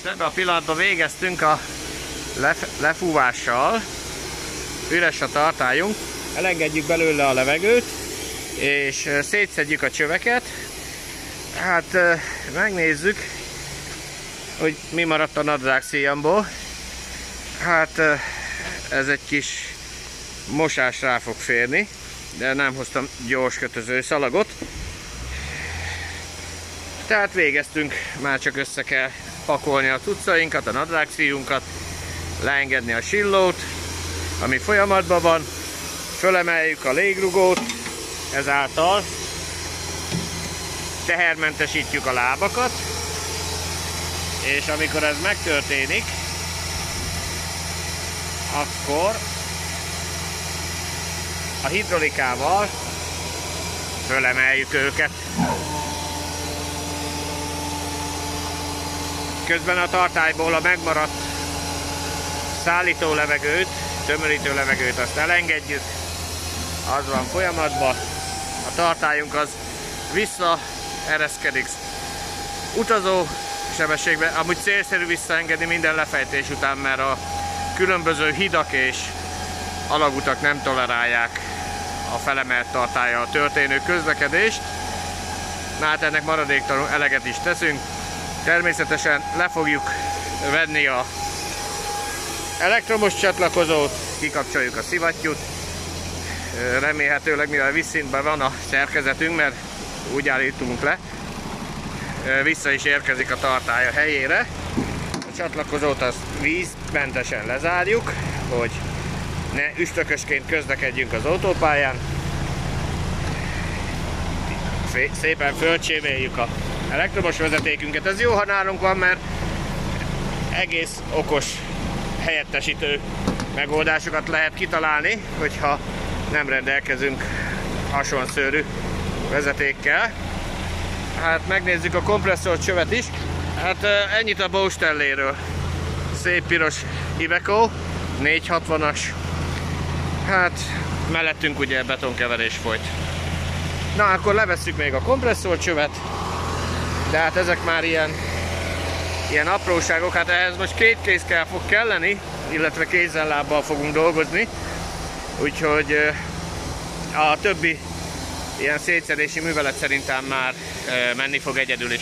Ebben a pillanatban végeztünk a lefúvással. Üres a tartályunk. Elengedjük belőle a levegőt, és szétszedjük a csöveket. Hát megnézzük, hogy mi maradt a nadrág szíjamból. Hát ez egy kis mosás rá fog férni, de nem hoztam gyors kötöző szalagot. Tehát végeztünk, már csak össze kell pakolni a cuccainkat, a nadrágszíjunkat, leengedni a sillót, ami folyamatban van, fölemeljük a légrugót, ezáltal tehermentesítjük a lábakat, és amikor ez megtörténik, akkor a hidrolikával fölemeljük őket. Közben a tartályból a megmaradt szállító levegőt, tömörítő levegőt azt elengedjük, az van folyamatban. A tartályunk az visszaereszkedik utazó sebességben, amúgy célszerű visszaengedni minden lefejtés után, mert a különböző hidak és alagutak nem tolerálják a felemelt tartállyal történő közlekedést. Na hát ennek maradéktalanul eleget is teszünk. Természetesen le fogjuk venni a elektromos csatlakozót, kikapcsoljuk a szivattyút. Remélhetőleg, mivel vízszintben van a szerkezetünk, mert úgy állítunk le, vissza is érkezik a tartály a helyére. A csatlakozót azt vízmentesen lezárjuk, hogy ne üstökösként közlekedjünk az autópályán. Szépen fölcsévéljük a elektromos vezetékünket. Ez jó, ha nálunk van, mert egész okos helyettesítő megoldásokat lehet kitalálni, hogyha nem rendelkezünk hasonszőrű vezetékkel. Hát megnézzük a kompresszorcsövet is. Hát ennyit a Baustelléről. Szép piros Iveco 460-as. Hát mellettünk ugye betonkeverés folyt. Na, akkor levesszük még a kompresszorcsövet. De hát ezek már ilyen apróságok. Hát ehhez most két kézkel fog kelleni, illetve kézzel-lábbal fogunk dolgozni. Úgyhogy a többi ilyen szétszedési művelet szerintem már menni fog egyedül is.